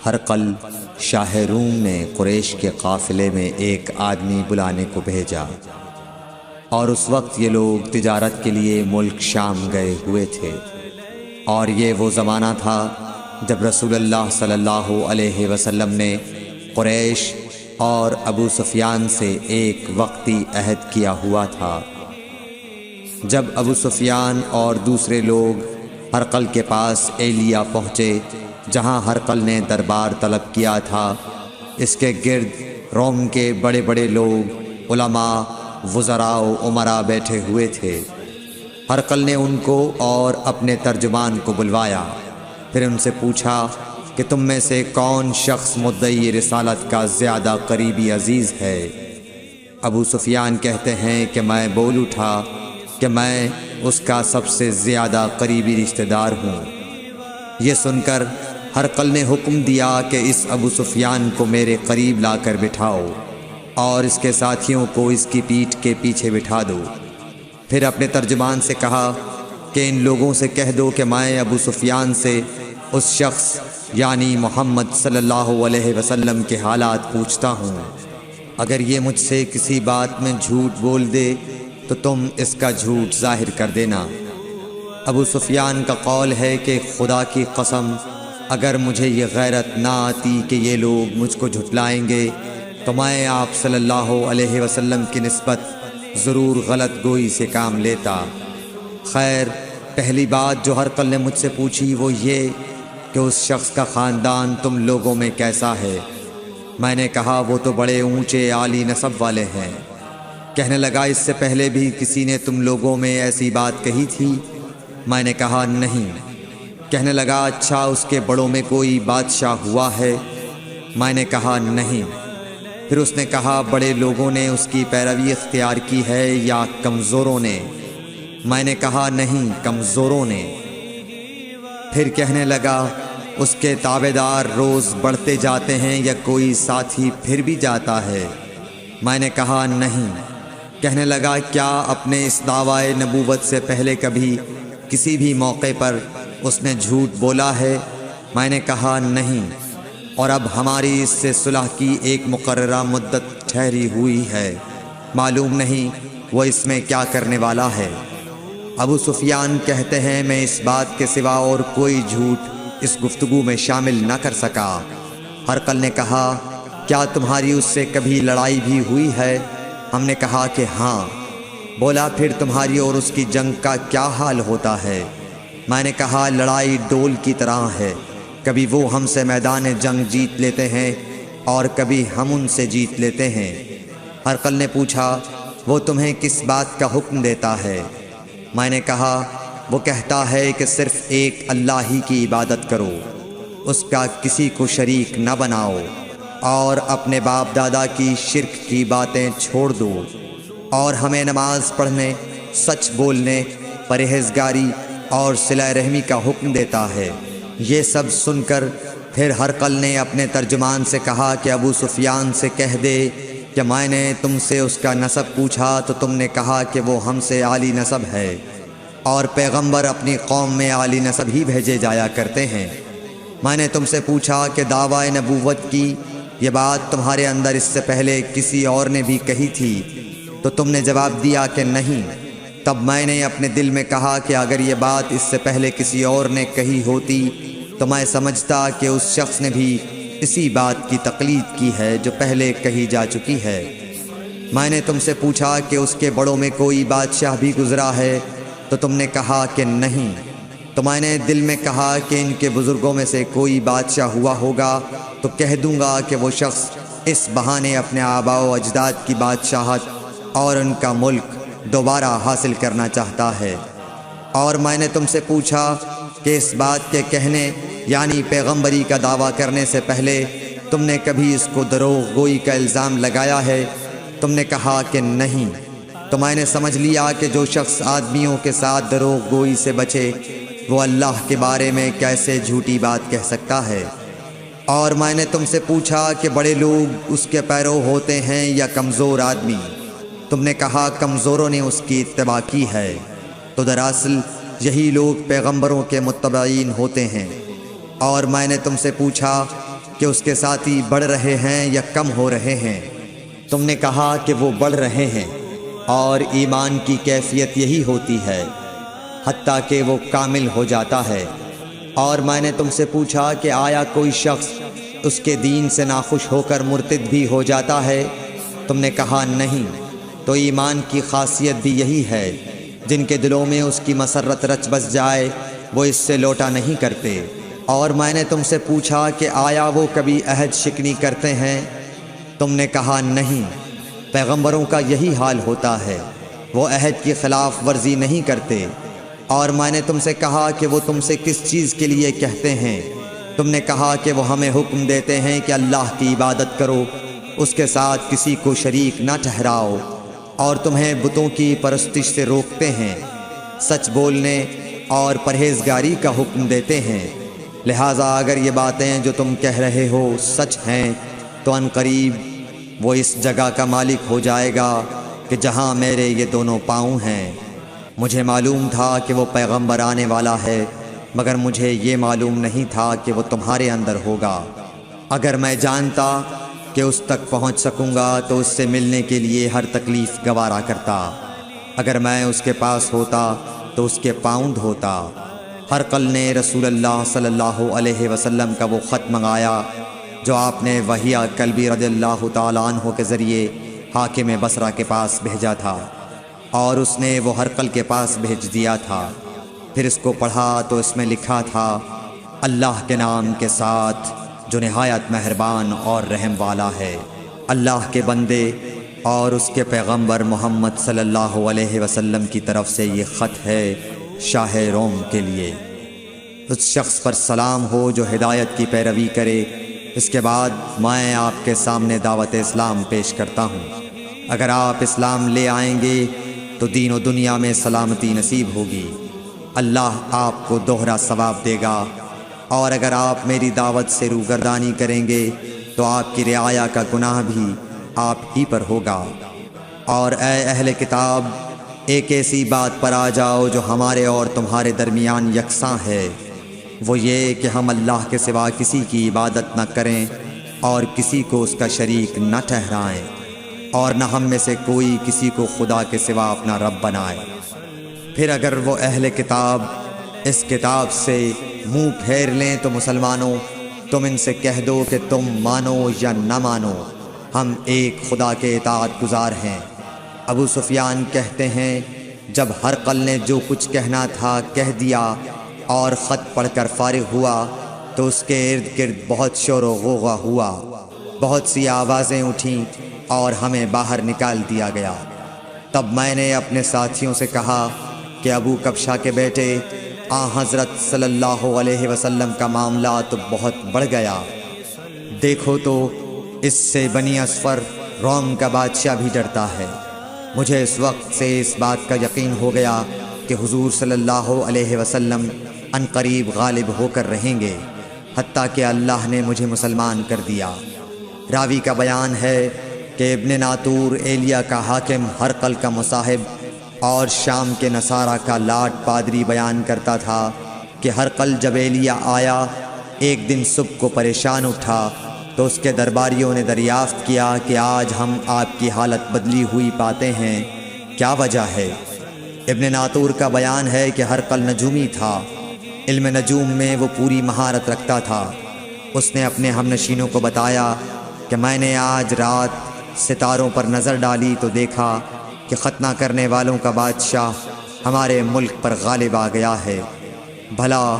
ہرقل شاہ روم نے قریش کے قافلے میں ایک آدمی بلانے کو بھیجا، اور اس وقت یہ لوگ تجارت کے لیے ملک شام گئے ہوئے تھے، اور یہ وہ زمانہ تھا جب رسول اللہ صلی اللہ علیہ وسلم نے قریش اور ابو سفیان سے ایک وقتی عہد کیا ہوا تھا۔ جب ابو سفیان اور دوسرے لوگ ہرقل کے پاس ایلیا پہنچے جہاں ہرقل نے دربار طلب کیا تھا، اس کے گرد روم کے بڑے بڑے لوگ، علماء، وزراء و امراء بیٹھے ہوئے تھے۔ ہرقل نے ان کو اور اپنے ترجمان کو بلوایا، پھر ان سے پوچھا کہ تم میں سے کون شخص مدعی رسالت کا زیادہ قریبی عزیز ہے؟ ابو سفیان کہتے ہیں کہ میں بول اٹھا کہ میں اس کا سب سے زیادہ قریبی رشتہ دار ہوں۔ یہ سن کر ہرقل نے حکم دیا کہ اس ابو سفیان کو میرے قریب لا کر بٹھاؤ اور اس کے ساتھیوں کو اس کی پیٹھ کے پیچھے بٹھا دو۔ پھر اپنے ترجمان سے کہا کہ ان لوگوں سے کہہ دو کہ میں ابو سفیان سے اس شخص یعنی محمد صلی اللہ علیہ وسلم کے حالات پوچھتا ہوں، اگر یہ مجھ سے کسی بات میں جھوٹ بول دے تو تم اس کا جھوٹ ظاہر کر دینا۔ ابو سفیان کا قول ہے کہ خدا کی قسم اگر مجھے یہ غیرت نہ آتی کہ یہ لوگ مجھ کو جھٹلائیں گے تو میں آپ صلی اللہ علیہ وسلم کی نسبت ضرور غلط گوئی سے کام لیتا۔ خیر، پہلی بات جو ہرقل نے مجھ سے پوچھی وہ یہ کہ اس شخص کا خاندان تم لوگوں میں کیسا ہے؟ میں نے کہا وہ تو بڑے اونچے عالی نسب والے ہیں۔ کہنے لگا اس سے پہلے بھی کسی نے تم لوگوں میں ایسی بات کہی تھی؟ میں نے کہا نہیں۔ کہنے لگا اچھا اس کے بڑوں میں کوئی بادشاہ ہوا ہے؟ میں نے کہا نہیں۔ پھر اس نے کہا بڑے لوگوں نے اس کی پیروی اختیار کی ہے یا کمزوروں نے؟ میں نے کہا نہیں، کمزوروں نے۔ پھر کہنے لگا اس کے تابعدار روز بڑھتے جاتے ہیں یا کوئی ساتھی پھر بھی جاتا ہے؟ میں نے کہا نہیں۔ کہنے لگا کیا اپنے اس دعوی نبوت سے پہلے کبھی کسی بھی موقع پر اس نے جھوٹ بولا ہے؟ میں نے کہا نہیں، اور اب ہماری اس سے صلح کی ایک مقررہ مدت ٹھہری ہوئی ہے، معلوم نہیں وہ اس میں کیا کرنے والا ہے۔ ابو سفیان کہتے ہیں میں اس بات کے سوا اور کوئی جھوٹ اس گفتگو میں شامل نہ کر سکا۔ ہرقل نے کہا کیا تمہاری اس سے کبھی لڑائی بھی ہوئی ہے؟ ہم نے کہا کہ ہاں۔ بولا پھر تمہاری اور اس کی جنگ کا کیا حال ہوتا ہے؟ میں نے کہا لڑائی ڈول کی طرح ہے، کبھی وہ ہم سے میدان جنگ جیت لیتے ہیں اور کبھی ہم ان سے جیت لیتے ہیں۔ ہرقل نے پوچھا وہ تمہیں کس بات کا حکم دیتا ہے؟ میں نے کہا وہ کہتا ہے کہ صرف ایک اللہ ہی کی عبادت کرو، اس کا کسی کو شریک نہ بناؤ، اور اپنے باپ دادا کی شرک کی باتیں چھوڑ دو، اور ہمیں نماز پڑھنے، سچ بولنے، پرہیزگاری اور صلہ رحمی کا حکم دیتا ہے۔ یہ سب سن کر پھر ہرقل نے اپنے ترجمان سے کہا کہ ابو سفیان سے کہہ دے کہ میں نے تم سے اس کا نسب پوچھا تو تم نے کہا کہ وہ ہم سے عالی نسب ہے، اور پیغمبر اپنی قوم میں عالی نسب ہی بھیجے جایا کرتے ہیں۔ میں نے تم سے پوچھا کہ دعوی نبوت کی یہ بات تمہارے اندر اس سے پہلے کسی اور نے بھی کہی تھی؟ تو تم نے جواب دیا کہ نہیں۔ تب میں نے اپنے دل میں کہا کہ اگر یہ بات اس سے پہلے کسی اور نے کہی ہوتی تو میں سمجھتا کہ اس شخص نے بھی اسی بات کی تقلید کی ہے جو پہلے کہی جا چکی ہے۔ میں نے تم سے پوچھا کہ اس کے بڑوں میں کوئی بادشاہ بھی گزرا ہے؟ تو تم نے کہا کہ نہیں۔ تو میں نے دل میں کہا کہ ان کے بزرگوں میں سے کوئی بادشاہ ہوا ہوگا تو کہہ دوں گا کہ وہ شخص اس بہانے اپنے آباء و اجداد کی بادشاہت اور ان کا ملک دوبارہ حاصل کرنا چاہتا ہے۔ اور میں نے تم سے پوچھا کہ اس بات کے کہنے یعنی پیغمبری کا دعویٰ کرنے سے پہلے تم نے کبھی اس کو دروغ گوئی کا الزام لگایا ہے؟ تم نے کہا کہ نہیں۔ تو میں نے سمجھ لیا کہ جو شخص آدمیوں کے ساتھ دروغ گوئی سے بچے وہ اللہ کے بارے میں کیسے جھوٹی بات کہہ سکتا ہے۔ اور میں نے تم سے پوچھا کہ بڑے لوگ اس کے پیرو ہوتے ہیں یا کمزور آدمی؟ تم نے کہا کمزوروں نے اس کی اتباع کی ہے، تو دراصل یہی لوگ پیغمبروں کے متبعین ہوتے ہیں۔ اور میں نے تم سے پوچھا کہ اس کے ساتھی بڑھ رہے ہیں یا کم ہو رہے ہیں؟ تم نے کہا کہ وہ بڑھ رہے ہیں، اور ایمان کی کیفیت یہی ہوتی ہے حتیٰ کہ وہ کامل ہو جاتا ہے۔ اور میں نے تم سے پوچھا کہ آیا کوئی شخص اس کے دین سے ناخوش ہو کر مرتد بھی ہو جاتا ہے؟ تم نے کہا نہیں۔ تو ایمان کی خاصیت بھی یہی ہے، جن کے دلوں میں اس کی مسرت رچ بس جائے وہ اس سے لوٹا نہیں کرتے۔ اور میں نے تم سے پوچھا کہ آیا وہ کبھی عہد شکنی کرتے ہیں؟ تم نے کہا نہیں۔ پیغمبروں کا یہی حال ہوتا ہے، وہ عہد کی خلاف ورزی نہیں کرتے۔ اور میں نے تم سے کہا کہ وہ تم سے کس چیز کے لیے کہتے ہیں؟ تم نے کہا کہ وہ ہمیں حکم دیتے ہیں کہ اللہ کی عبادت کرو، اس کے ساتھ کسی کو شریک نہ ٹھہراؤ، اور تمہیں بتوں کی پرستش سے روکتے ہیں، سچ بولنے اور پرہیزگاری کا حکم دیتے ہیں۔ لہٰذا اگر یہ باتیں جو تم کہہ رہے ہو سچ ہیں تو ان قریب وہ اس جگہ کا مالک ہو جائے گا کہ جہاں میرے یہ دونوں پاؤں ہیں۔ مجھے معلوم تھا کہ وہ پیغمبر آنے والا ہے، مگر مجھے یہ معلوم نہیں تھا کہ وہ تمہارے اندر ہوگا۔ اگر میں جانتا کہ اس تک پہنچ سکوں گا تو اس سے ملنے کے لیے ہر تکلیف گوارا کرتا۔ اگر میں اس کے پاس ہوتا تو اس کے پاؤں دھوتا۔ ہرقل نے رسول اللہ صلی اللہ علیہ وسلم کا وہ خط منگایا جو آپ نے وحیہ کلبی رضی اللہ تعالیٰ عنہ کے ذریعے حاکم بصرہ کے پاس بھیجا تھا، اور اس نے وہ ہرقل کے پاس بھیج دیا تھا۔ پھر اس کو پڑھا تو اس میں لکھا تھا، اللہ کے نام کے ساتھ جو نہایت مہربان اور رحم والا ہے۔ اللہ کے بندے اور اس کے پیغمبر محمد صلی اللہ علیہ وسلم کی طرف سے یہ خط ہے شاہ روم کے لیے۔ اس شخص پر سلام ہو جو ہدایت کی پیروی کرے۔ اس کے بعد میں آپ کے سامنے دعوت اسلام پیش کرتا ہوں۔ اگر آپ اسلام لے آئیں گے تو دین و دنیا میں سلامتی نصیب ہوگی، اللہ آپ کو دوہرا ثواب دے گا۔ اور اگر آپ میری دعوت سے روگردانی کریں گے تو آپ کی رعایا کا گناہ بھی آپ ہی پر ہوگا۔ اور اے اہل کتاب، ایک ایسی بات پر آ جاؤ جو ہمارے اور تمہارے درمیان یکساں ہے، وہ یہ کہ ہم اللہ کے سوا کسی کی عبادت نہ کریں اور کسی کو اس کا شریک نہ ٹھہرائیں، اور نہ ہم میں سے کوئی کسی کو خدا کے سوا اپنا رب بنائے۔ پھر اگر وہ اہل کتاب اس کتاب سے منہ پھیر لیں تو مسلمانوں، تم ان سے کہہ دو کہ تم مانو یا نہ مانو، ہم ایک خدا کے اطاعت گزار ہیں۔ ابو سفیان کہتے ہیں، جب ہرقل نے جو کچھ کہنا تھا کہہ دیا اور خط پڑھ کر فارغ ہوا تو اس کے ارد گرد بہت شور و غوغا ہوا، بہت سی آوازیں اٹھیں اور ہمیں باہر نکال دیا گیا۔ تب میں نے اپنے ساتھیوں سے کہا کہ ابو کبشہ کے بیٹے حضرت صلی اللہ علیہ وسلم کا معاملہ تو بہت بڑھ گیا۔ دیکھو تو اس سے بنی اصفر روم کا بادشاہ بھی ڈرتا ہے۔ مجھے اس وقت سے اس بات کا یقین ہو گیا کہ حضور صلی اللہ علیہ وسلم ان قریب غالب ہو کر رہیں گے، حتیٰ کہ اللہ نے مجھے مسلمان کر دیا۔ راوی کا بیان ہے کہ ابن ناطور ایلیا کا حاکم ہرقل کا مصاحب اور شام کے نصارہ کا لاٹ پادری بیان کرتا تھا کہ ہرقل جب ایلیا آیا ایک دن صبح کو پریشان اٹھا تو اس کے درباریوں نے دریافت کیا کہ آج ہم آپ کی حالت بدلی ہوئی پاتے ہیں، کیا وجہ ہے؟ ابن ناطور کا بیان ہے کہ ہرقل نجومی تھا، علم نجوم میں وہ پوری مہارت رکھتا تھا۔ اس نے اپنے ہمنشینوں کو بتایا کہ میں نے آج رات ستاروں پر نظر ڈالی تو دیکھا کہ ختنہ کرنے والوں کا بادشاہ ہمارے ملک پر غالب آ گیا ہے۔ بھلا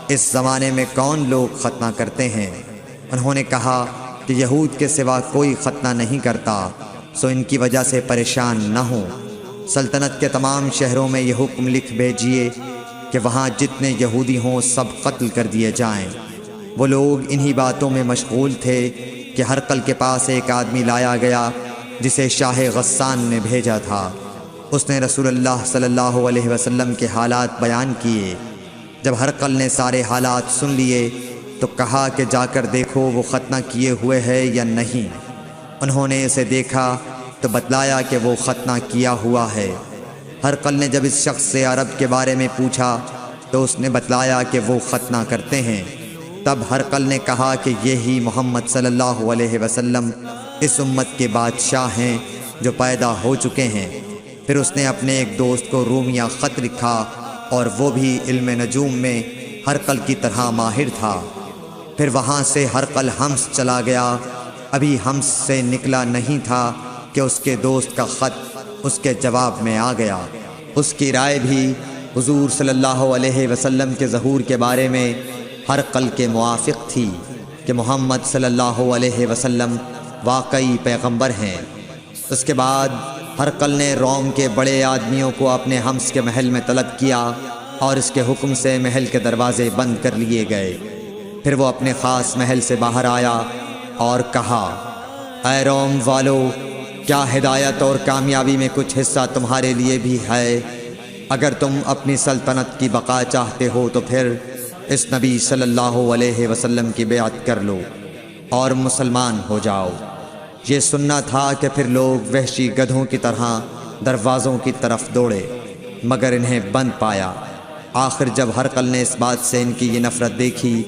اس زمانے میں کون لوگ ختنہ کرتے ہیں؟ انہوں نے کہا کہ یہود کے سوا کوئی ختنہ نہیں کرتا، سو ان کی وجہ سے پریشان نہ ہوں۔ سلطنت کے تمام شہروں میں یہ حکم لکھ بھیجیے کہ وہاں جتنے یہودی ہوں سب قتل کر دیے جائیں۔ وہ لوگ انہی باتوں میں مشغول تھے کہ ہرقل کے پاس ایک آدمی لایا گیا جسے شاہ غسان نے بھیجا تھا۔ اس نے رسول اللہ صلی اللہ علیہ وسلم کے حالات بیان کیے۔ جب ہرقل نے سارے حالات سن لیے تو کہا کہ جا کر دیکھو وہ ختنہ کیے ہوئے ہے یا نہیں۔ انہوں نے اسے دیکھا تو بتلایا کہ وہ ختنہ کیا ہوا ہے۔ ہرقل نے جب اس شخص سے عرب کے بارے میں پوچھا تو اس نے بتلایا کہ وہ ختنہ کرتے ہیں۔ تب ہرقل نے کہا کہ یہی محمد صلی اللہ علیہ وسلم اس امت کے بادشاہ ہیں جو پیدا ہو چکے ہیں۔ پھر اس نے اپنے ایک دوست کو رومیہ خط لکھا، اور وہ بھی علم نجوم میں ہرقل کی طرح ماہر تھا۔ پھر وہاں سے ہرقل حمص چلا گیا۔ ابھی حمص سے نکلا نہیں تھا کہ اس کے دوست کا خط اس کے جواب میں آ گیا۔ اس کی رائے بھی حضور صلی اللہ علیہ وسلم کے ظہور کے بارے میں ہرقل کے موافق تھی کہ محمد صلی اللہ علیہ وسلم واقعی پیغمبر ہیں۔ اس کے بعد ہرقل نے روم کے بڑے آدمیوں کو اپنے حمص کے محل میں طلب کیا، اور اس کے حکم سے محل کے دروازے بند کر لیے گئے۔ پھر وہ اپنے خاص محل سے باہر آیا اور کہا، اے روم والو، کیا ہدایت اور کامیابی میں کچھ حصہ تمہارے لیے بھی ہے؟ اگر تم اپنی سلطنت کی بقا چاہتے ہو تو پھر اس نبی صلی اللہ علیہ وسلم کی بیعت کر لو اور مسلمان ہو جاؤ۔ یہ سننا تھا کہ پھر لوگ وحشی گدھوں کی طرح دروازوں کی طرف دوڑے، مگر انہیں بند پایا۔ آخر جب ہرقل نے اس بات سے ان کی یہ نفرت دیکھی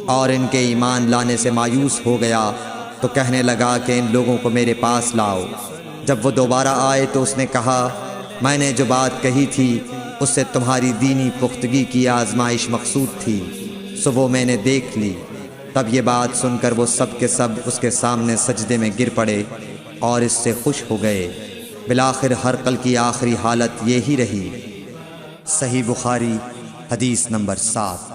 اور ان کے ایمان لانے سے مایوس ہو گیا تو کہنے لگا کہ ان لوگوں کو میرے پاس لاؤ۔ جب وہ دوبارہ آئے تو اس نے کہا، میں نے جو بات کہی تھی اس سے تمہاری دینی پختگی کی آزمائش مقصود تھی، سو وہ میں نے دیکھ لی۔ تب یہ بات سن کر وہ سب کے سب اس کے سامنے سجدے میں گر پڑے اور اس سے خوش ہو گئے۔ بالآخر ہرقل کی آخری حالت یہی رہی۔ صحیح بخاری حدیث نمبر 7۔